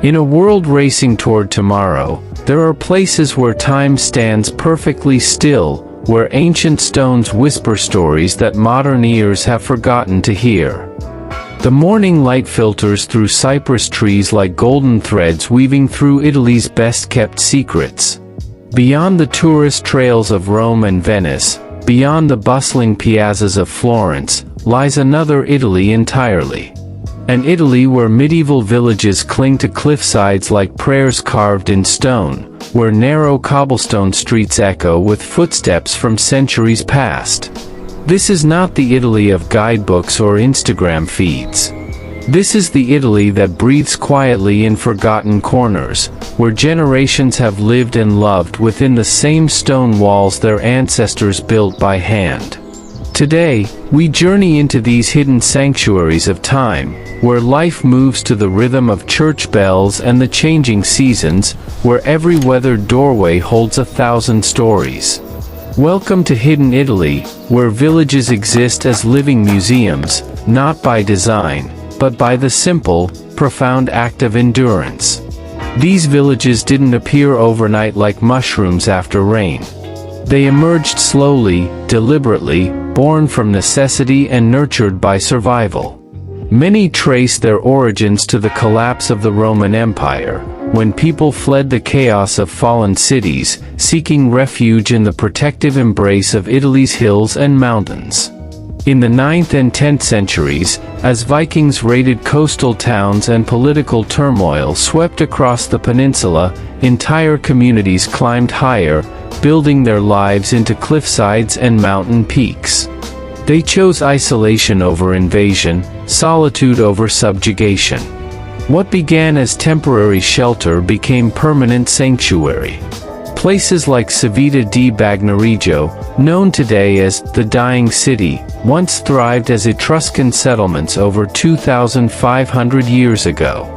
In a world racing toward tomorrow, there are places where time stands perfectly still, where ancient stones whisper stories that modern ears have forgotten to hear. The morning light filters through cypress trees like golden threads weaving through Italy's best-kept secrets. Beyond the tourist trails of Rome and Venice, beyond the bustling piazzas of Florence, lies another Italy entirely. An Italy where medieval villages cling to cliffsides like prayers carved in stone, where narrow cobblestone streets echo with footsteps from centuries past. This is not the Italy of guidebooks or Instagram feeds. This is the Italy that breathes quietly in forgotten corners, where generations have lived and loved within the same stone walls their ancestors built by hand. Today, we journey into these hidden sanctuaries of time, where life moves to the rhythm of church bells and the changing seasons, where every weathered doorway holds 1,000 stories. Welcome to Hidden Italy, where villages exist as living museums, not by design, but by the simple, profound act of endurance. These villages didn't appear overnight like mushrooms after rain. They emerged slowly, deliberately, born from necessity and nurtured by survival. Many trace their origins to the collapse of the Roman Empire, when people fled the chaos of fallen cities, seeking refuge in the protective embrace of Italy's hills and mountains. In the 9th and 10th centuries, as Vikings raided coastal towns and political turmoil swept across the peninsula, entire communities climbed higher, building their lives into cliffsides and mountain peaks. They chose isolation over invasion, solitude over subjugation. What began as temporary shelter became permanent sanctuary. Places like Civita di Bagnaregio, known today as the Dying City, once thrived as Etruscan settlements over 2,500 years ago.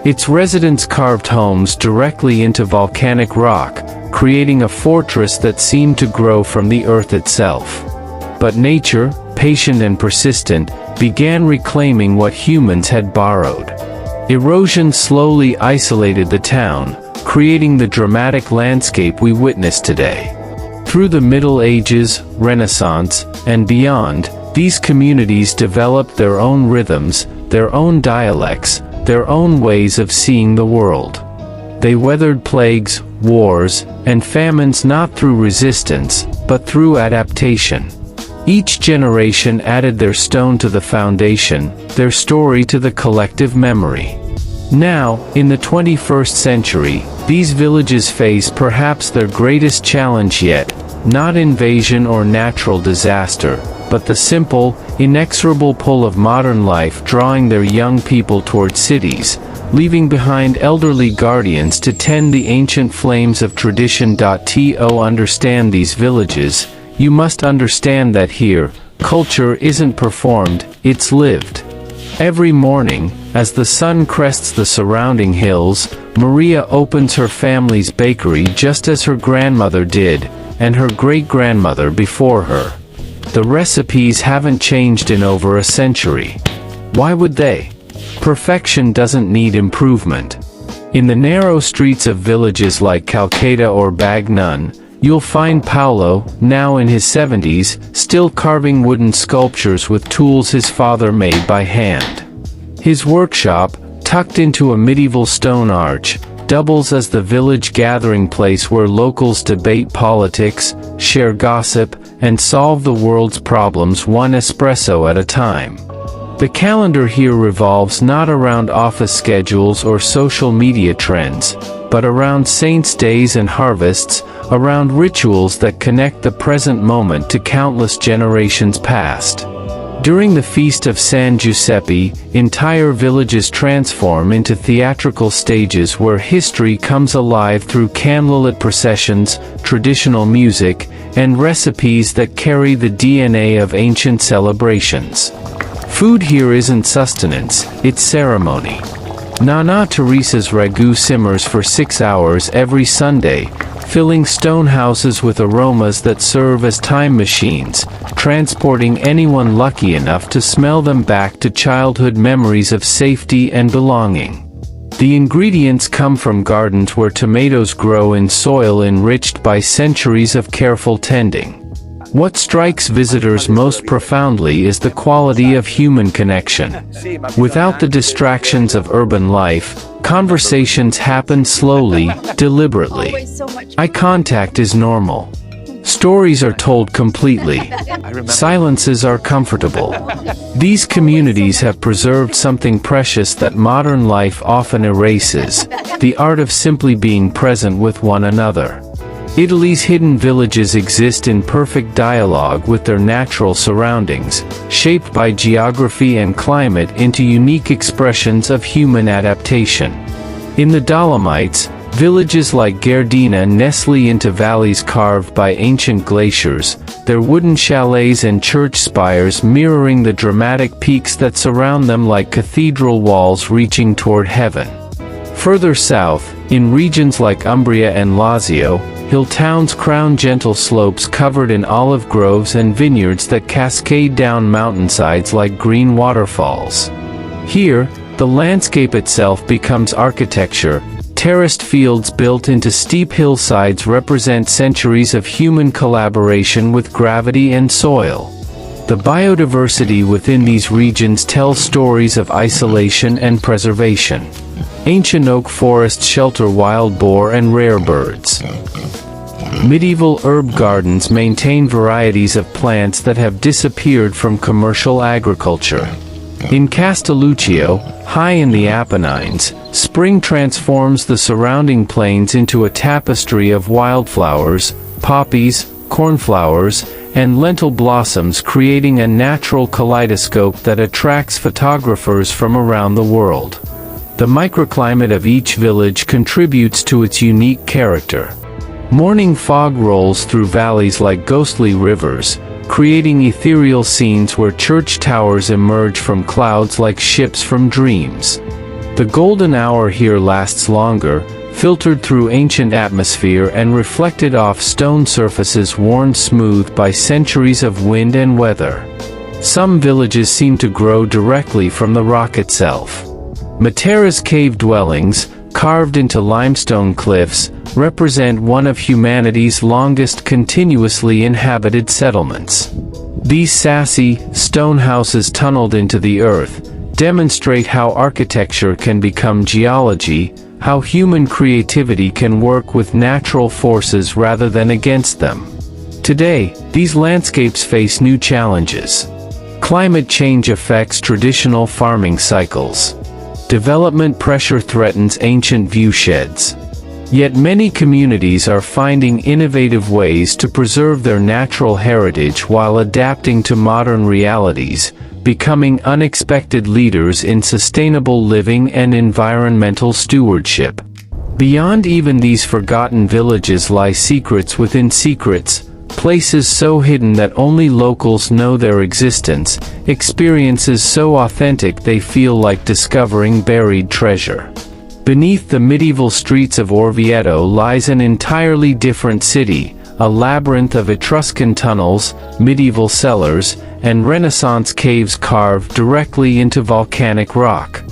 Its residents carved homes directly into volcanic rock, creating a fortress that seemed to grow from the earth itself. But nature, patient and persistent, began reclaiming what humans had borrowed. Erosion slowly isolated the town, creating the dramatic landscape we witness today. Through the Middle Ages, Renaissance, and beyond, these communities developed their own rhythms, their own dialects, their own ways of seeing the world. They weathered plagues, wars, and famines not through resistance, but through adaptation. Each generation added their stone to the foundation, their story to the collective memory. Now, in the 21st century, these villages face perhaps their greatest challenge yet, not invasion or natural disaster, but the simple, inexorable pull of modern life drawing their young people toward cities, leaving behind elderly guardians to tend the ancient flames of tradition. To understand these villages, you must understand that here, culture isn't performed, it's lived. Every morning, as the sun crests the surrounding hills, Maria opens her family's bakery just as her grandmother did, and her great-grandmother before her. The recipes haven't changed in over a century. Why would they? Perfection doesn't need improvement. In the narrow streets of villages like Calcata or Bagnun, you'll find Paolo, now in his 70s, still carving wooden sculptures with tools his father made by hand. His workshop, tucked into a medieval stone arch, doubles as the village gathering place where locals debate politics, share gossip, and solve the world's problems one espresso at a time. The calendar here revolves not around office schedules or social media trends, but around saints' days and harvests, around rituals that connect the present moment to countless generations past. During the Feast of San Giuseppe, entire villages transform into theatrical stages where history comes alive through candlelit processions, traditional music, and recipes that carry the DNA of ancient celebrations. Food here isn't sustenance, it's ceremony. Nana Teresa's ragu simmers for 6 hours every Sunday, filling stone houses with aromas that serve as time machines, transporting anyone lucky enough to smell them back to childhood memories of safety and belonging. The ingredients come from gardens where tomatoes grow in soil enriched by centuries of careful tending. What strikes visitors most profoundly is the quality of human connection. Without the distractions of urban life, conversations happen slowly, deliberately. Eye contact is normal. Stories are told completely. Silences are comfortable. These communities have preserved something precious that modern life often erases: the art of simply being present with one another. Italy's hidden villages exist in perfect dialogue with their natural surroundings, shaped by geography and climate into unique expressions of human adaptation. In the Dolomites, villages like Gardena nestle into valleys carved by ancient glaciers, their wooden chalets and church spires mirroring the dramatic peaks that surround them like cathedral walls reaching toward heaven. Further south, in regions like Umbria and Lazio, hill towns crown gentle slopes covered in olive groves and vineyards that cascade down mountainsides like green waterfalls. Here, the landscape itself becomes architecture. Terraced fields built into steep hillsides represent centuries of human collaboration with gravity and soil. The biodiversity within these regions tells stories of isolation and preservation. Ancient oak forests shelter wild boar and rare birds. Medieval herb gardens maintain varieties of plants that have disappeared from commercial agriculture. In Castelluccio, high in the Apennines, spring transforms the surrounding plains into a tapestry of wildflowers, poppies, cornflowers, and lentil blossoms, creating a natural kaleidoscope that attracts photographers from around the world. The microclimate of each village contributes to its unique character. Morning fog rolls through valleys like ghostly rivers, creating ethereal scenes where church towers emerge from clouds like ships from dreams. The golden hour here lasts longer, filtered through ancient atmosphere and reflected off stone surfaces worn smooth by centuries of wind and weather. Some villages seem to grow directly from the rock itself. Matera's cave dwellings, carved into limestone cliffs, represent one of humanity's longest continuously inhabited settlements. These sassy, stone houses tunneled into the earth demonstrate how architecture can become geology, how human creativity can work with natural forces rather than against them. Today, these landscapes face new challenges. Climate change affects traditional farming cycles. Development pressure threatens ancient viewsheds. Yet many communities are finding innovative ways to preserve their natural heritage while adapting to modern realities, becoming unexpected leaders in sustainable living and environmental stewardship. Beyond even these forgotten villages lie secrets within secrets, places so hidden that only locals know their existence, experiences so authentic they feel like discovering buried treasure. Beneath the medieval streets of Orvieto lies an entirely different city, a labyrinth of Etruscan tunnels, medieval cellars, and Renaissance caves carved directly into volcanic rock.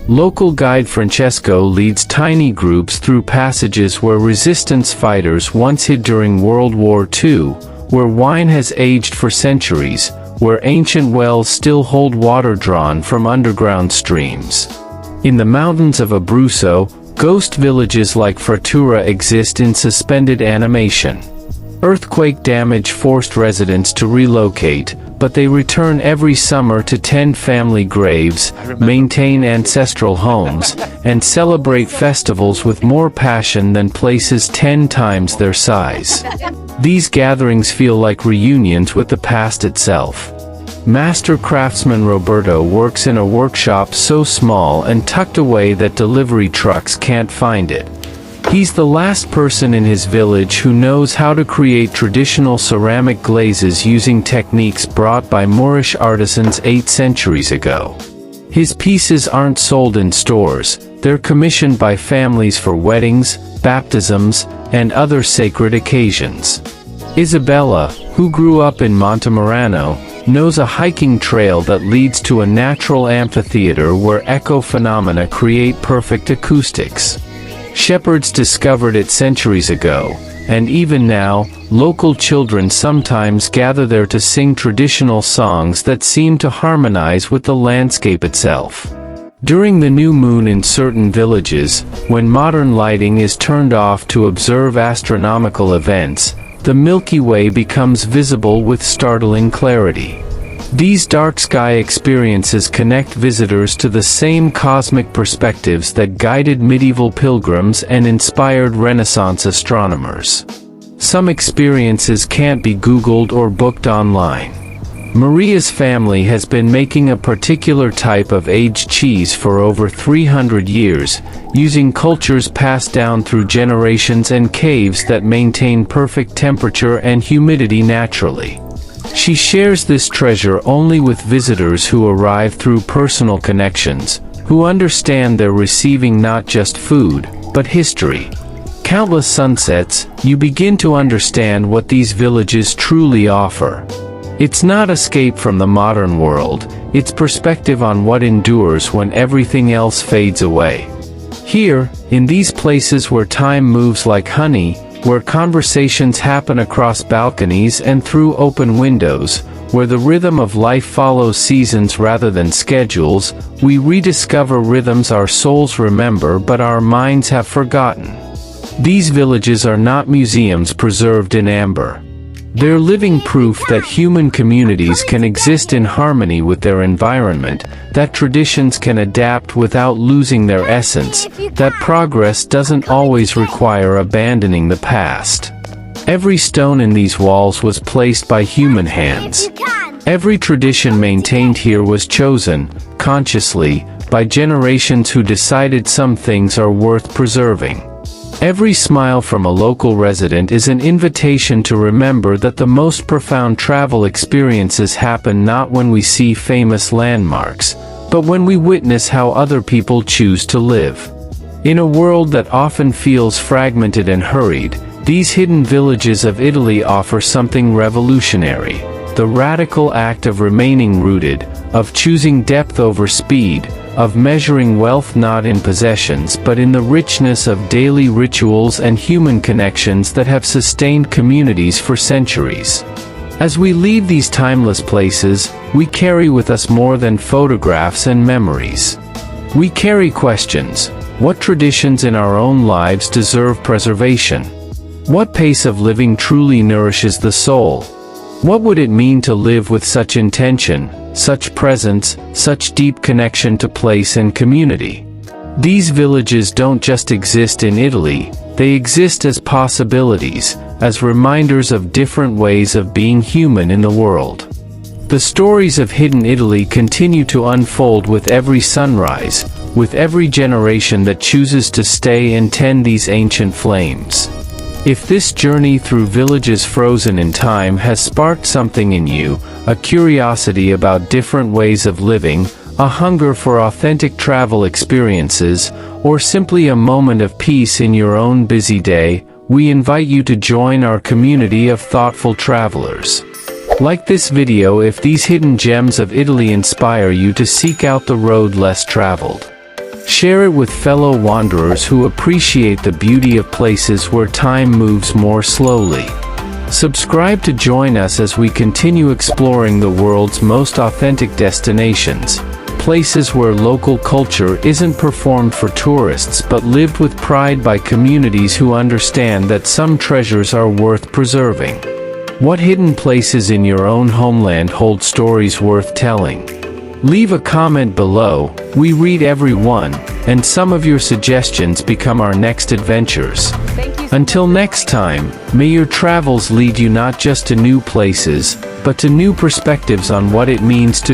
Local guide Francesco leads tiny groups through passages where resistance fighters once hid during World War II, where wine has aged for centuries, where ancient wells still hold water drawn from underground streams. In the mountains of Abruzzo, ghost villages like Frattura exist in suspended animation. Earthquake damage forced residents to relocate, but they return every summer to tend family graves, maintain ancestral homes, and celebrate festivals with more passion than places 10 times their size. These gatherings feel like reunions with the past itself. Master craftsman Roberto works in a workshop so small and tucked away that delivery trucks can't find it. He's the last person in his village who knows how to create traditional ceramic glazes using techniques brought by Moorish artisans 8 centuries ago. His pieces aren't sold in stores, they're commissioned by families for weddings, baptisms, and other sacred occasions. Isabella, who grew up in Montemerano, knows a hiking trail that leads to a natural amphitheater where echo phenomena create perfect acoustics. Shepherds discovered it centuries ago, and even now, local children sometimes gather there to sing traditional songs that seem to harmonize with the landscape itself. During the new moon in certain villages, when modern lighting is turned off to observe astronomical events, the Milky Way becomes visible with startling clarity. These dark sky experiences connect visitors to the same cosmic perspectives that guided medieval pilgrims and inspired Renaissance astronomers. Some experiences can't be Googled or booked online. Maria's family has been making a particular type of aged cheese for over 300 years, using cultures passed down through generations and caves that maintain perfect temperature and humidity naturally. She shares this treasure only with visitors who arrive through personal connections, who understand they're receiving not just food, but history. Countless sunsets, you begin to understand what these villages truly offer. It's not escape from the modern world, it's perspective on what endures when everything else fades away. Here, in these places where time moves like honey, where conversations happen across balconies and through open windows, where the rhythm of life follows seasons rather than schedules, we rediscover rhythms our souls remember but our minds have forgotten. These villages are not museums preserved in amber. They're living proof that human communities can exist in harmony with their environment, that traditions can adapt without losing their essence, that progress doesn't always require abandoning the past. Every stone in these walls was placed by human hands. Every tradition maintained here was chosen, consciously, by generations who decided some things are worth preserving. Every smile from a local resident is an invitation to remember that the most profound travel experiences happen not when we see famous landmarks, but when we witness how other people choose to live. In a world that often feels fragmented and hurried, these hidden villages of Italy offer something revolutionary: the radical act of remaining rooted, of choosing depth over speed, of measuring wealth not in possessions but in the richness of daily rituals and human connections that have sustained communities for centuries. As we leave these timeless places, we carry with us more than photographs and memories. We carry questions. What traditions in our own lives deserve preservation? What pace of living truly nourishes the soul? What would it mean to live with such intention, such presence, such deep connection to place and community? These villages don't just exist in Italy, they exist as possibilities, as reminders of different ways of being human in the world. The stories of hidden Italy continue to unfold with every sunrise, with every generation that chooses to stay and tend these ancient flames. If this journey through villages frozen in time has sparked something in you, a curiosity about different ways of living, a hunger for authentic travel experiences, or simply a moment of peace in your own busy day, we invite you to join our community of thoughtful travelers. Like this video if these hidden gems of Italy inspire you to seek out the road less traveled. Share it with fellow wanderers who appreciate the beauty of places where time moves more slowly. Subscribe to join us as we continue exploring the world's most authentic destinations, places where local culture isn't performed for tourists but lived with pride by communities who understand that some treasures are worth preserving. What hidden places in your own homeland hold stories worth telling? Leave a comment below, we read every one, and some of your suggestions become our next adventures. Until next time, may your travels lead you not just to new places, but to new perspectives on what it means to